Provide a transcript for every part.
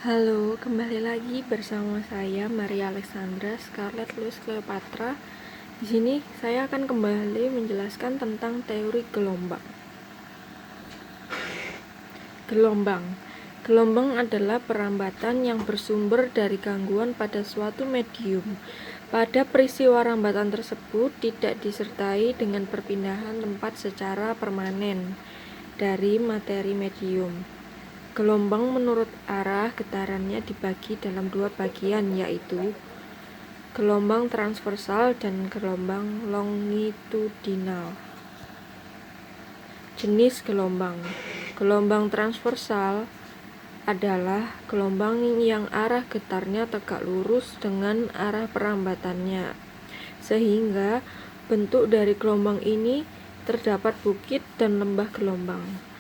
Halo, kembali lagi bersama saya Maria Alexandra Scarlett Louis Cleopatra. Di sini saya akan kembali menjelaskan tentang teori gelombang. Gelombang adalah perambatan yang bersumber dari gangguan pada suatu medium. Pada peristiwa rambatan tersebut tidak disertai dengan perpindahan tempat secara permanen dari materi medium. Gelombang menurut arah getarannya dibagi dalam dua bagian, yaitu gelombang transversal dan gelombang longitudinal. Jenis gelombang transversal adalah gelombang yang arah getarnya tegak lurus dengan arah perambatannya, sehingga bentuk dari gelombang ini terdapat bukit dan lembah gelombang.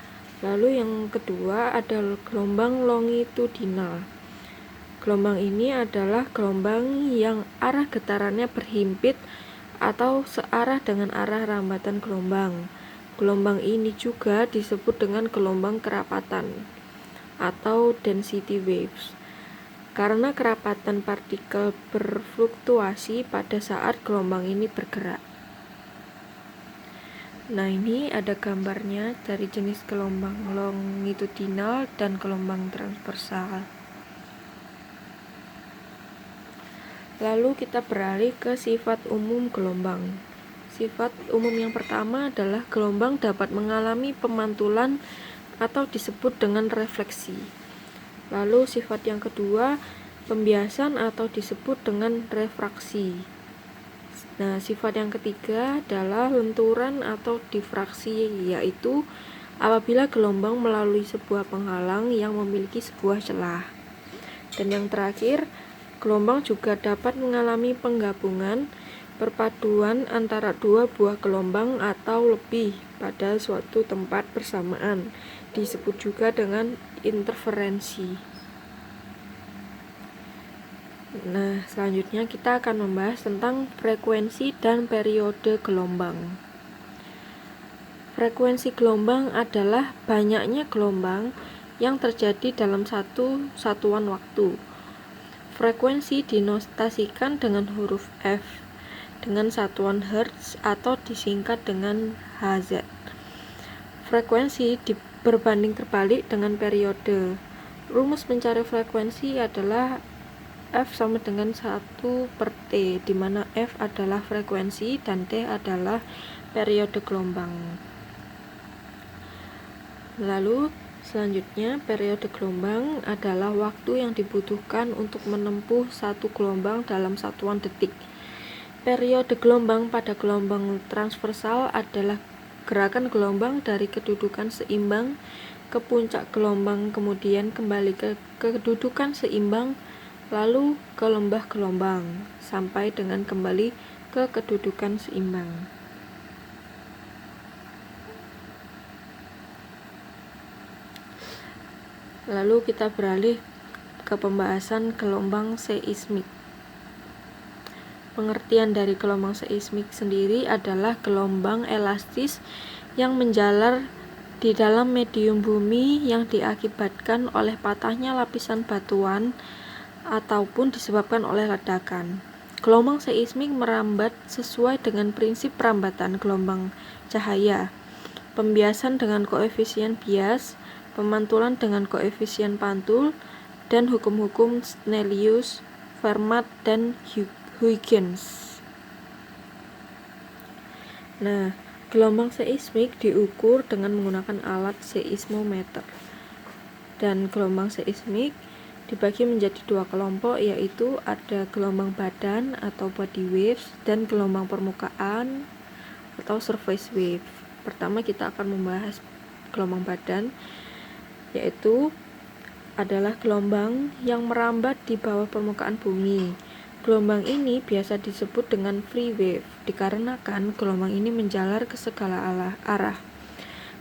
Lalu yang kedua adalah gelombang longitudinal. Gelombang ini adalah gelombang yang arah getarannya berhimpit atau searah dengan arah rambatan gelombang. Gelombang ini juga disebut dengan gelombang kerapatan atau density waves, karena kerapatan partikel berfluktuasi pada saat gelombang ini bergerak. Nah, ini ada gambarnya dari jenis gelombang longitudinal dan gelombang transversal. Lalu kita beralih ke sifat umum gelombang. Sifat umum yang pertama adalah gelombang dapat mengalami pemantulan atau disebut dengan refleksi. Lalu sifat yang kedua, pembiasan atau disebut dengan refraksi. Nah, sifat yang ketiga adalah lenturan atau difraksi, yaitu apabila gelombang melalui sebuah penghalang yang memiliki sebuah celah. Dan yang terakhir, gelombang juga dapat mengalami penggabungan, perpaduan antara dua buah gelombang atau lebih pada suatu tempat bersamaan, disebut juga dengan interferensi. Nah, selanjutnya kita akan membahas tentang frekuensi dan periode gelombang. Frekuensi gelombang adalah banyaknya gelombang yang terjadi dalam satu satuan waktu. Frekuensi dinotasikan dengan huruf F dengan satuan Hertz atau disingkat dengan Hz. Frekuensi berbanding terbalik dengan periode. Rumus mencari frekuensi adalah F sama dengan 1/T, di mana F adalah frekuensi dan T adalah periode gelombang. Lalu selanjutnya, periode gelombang adalah waktu yang dibutuhkan untuk menempuh satu gelombang dalam satuan detik. Periode gelombang pada gelombang transversal adalah gerakan gelombang dari kedudukan seimbang ke puncak gelombang, kemudian kembali ke kedudukan seimbang, lalu ke lembah gelombang, sampai dengan kembali ke kedudukan seimbang. Lalu kita beralih ke pembahasan gelombang seismik. Pengertian dari gelombang seismik sendiri adalah gelombang elastis yang menjalar di dalam medium bumi yang diakibatkan oleh patahnya lapisan batuan ataupun disebabkan oleh ledakan. Gelombang seismik merambat sesuai dengan prinsip perambatan gelombang cahaya, pembiasan dengan koefisien bias, pemantulan dengan koefisien pantul, dan hukum-hukum Snellius, Fermat, dan Huygens. Nah, gelombang seismik diukur dengan menggunakan alat seismometer. Dan gelombang seismik dibagi menjadi dua kelompok, yaitu ada gelombang badan atau body waves dan gelombang permukaan atau surface wave. Pertama kita akan membahas gelombang badan, yaitu adalah gelombang yang merambat di bawah permukaan bumi. Gelombang ini biasa disebut dengan free wave dikarenakan gelombang ini menjalar ke segala arah.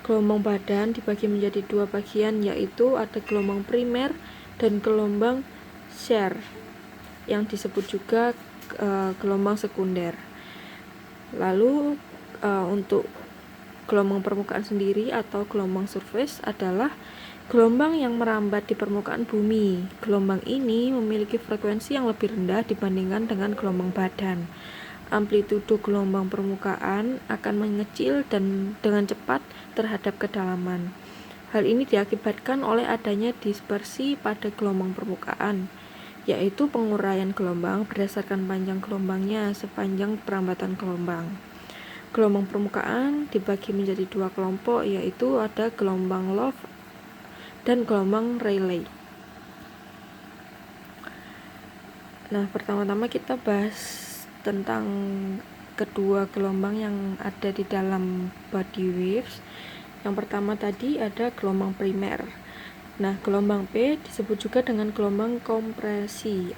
Gelombang badan dibagi menjadi dua bagian, yaitu ada gelombang primer dan gelombang shear yang disebut juga gelombang sekunder. Lalu untuk gelombang permukaan sendiri atau gelombang surface adalah Gelombang yang merambat di permukaan bumi. Gelombang ini memiliki frekuensi yang lebih rendah dibandingkan dengan gelombang badan. Amplitudo gelombang permukaan akan mengecil dan dengan cepat terhadap kedalaman. Hal ini diakibatkan oleh adanya dispersi pada gelombang permukaan, yaitu penguraian gelombang berdasarkan panjang gelombangnya sepanjang perambatan gelombang. Gelombang permukaan dibagi menjadi dua kelompok, yaitu ada gelombang Loove dan gelombang Rayleigh. Nah, pertama-tama kita bahas tentang kedua gelombang yang ada di dalam body waves. Yang pertama tadi ada gelombang primer. Nah, gelombang P disebut juga dengan gelombang kompresi,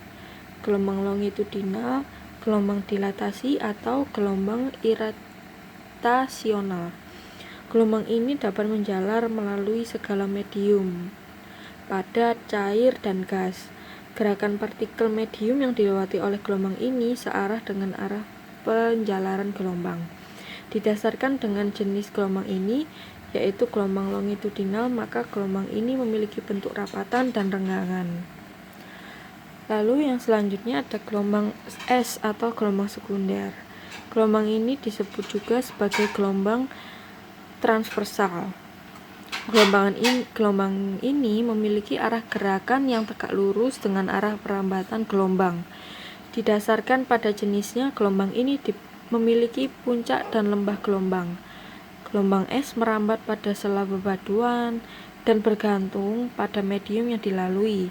gelombang longitudinal, gelombang dilatasi, atau gelombang iritasional. Gelombang ini dapat menjalar melalui segala medium, padat, cair, dan gas. Gerakan partikel medium yang dilewati oleh gelombang ini searah dengan arah penjalaran gelombang. Didasarkan dengan jenis gelombang ini, yaitu gelombang longitudinal, maka gelombang ini memiliki bentuk rapatan dan renggangan. Lalu yang selanjutnya ada gelombang S atau gelombang sekunder. Gelombang ini disebut juga sebagai gelombang transversal. Gelombang ini memiliki arah gerakan yang tegak lurus dengan arah perambatan gelombang. Didasarkan pada jenisnya, gelombang ini memiliki puncak dan lembah gelombang. Gelombang S merambat pada sela bebatuan dan bergantung pada medium yang dilalui.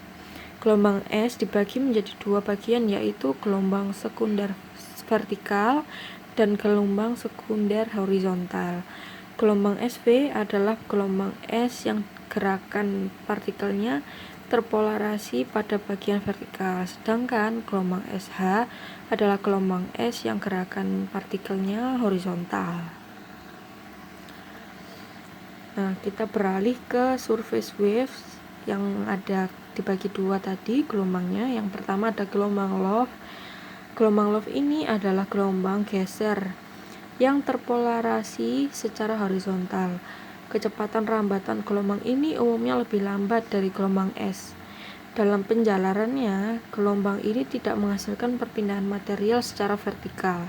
Gelombang S dibagi menjadi dua bagian, yaitu gelombang sekunder vertikal dan gelombang sekunder horizontal. Gelombang SV adalah gelombang S yang gerakan partikelnya terpolarasi pada bagian vertikal, sedangkan gelombang SH adalah gelombang S yang gerakan partikelnya horizontal. Nah, kita beralih ke surface waves yang ada dibagi dua tadi gelombangnya. Yang pertama ada gelombang Loove. Gelombang Loove ini adalah gelombang geser yang terpolarasi secara horizontal. Kecepatan rambatan gelombang ini umumnya lebih lambat dari gelombang S. Dalam penjalarannya, gelombang ini tidak menghasilkan perpindahan material secara vertikal.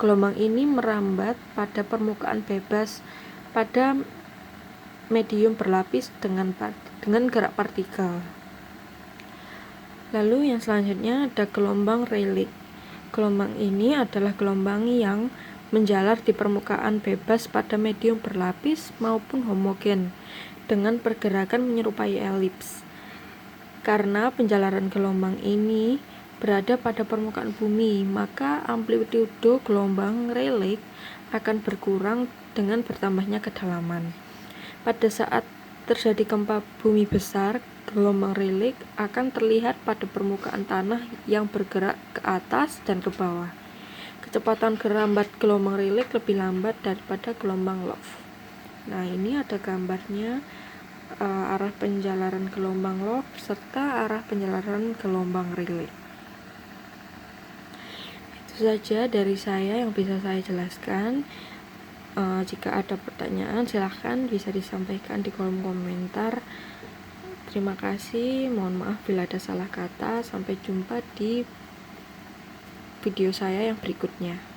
Gelombang ini merambat pada permukaan bebas pada medium berlapis dengan gerak partikel. Lalu yang selanjutnya ada gelombang Rayleigh. Gelombang ini adalah gelombang yang menjalar di permukaan bebas pada medium berlapis maupun homogen dengan pergerakan menyerupai elips. Karena penjalaran gelombang ini berada pada permukaan bumi, maka amplitudo gelombang Rayleigh akan berkurang dengan bertambahnya kedalaman. Pada saat terjadi gempa bumi besar, gelombang Rayleigh akan terlihat pada permukaan tanah yang bergerak ke atas dan ke bawah. Kecepatan gerambat gelombang Rayleigh lebih lambat daripada gelombang Loove. Nah, ini ada gambarnya arah penjalaran gelombang Loove serta arah penjalaran gelombang Rayleigh. Itu saja dari saya yang bisa saya jelaskan. Jika ada pertanyaan silahkan bisa disampaikan di kolom komentar. Terima kasih, mohon maaf bila ada salah kata. Sampai jumpa di video saya yang berikutnya.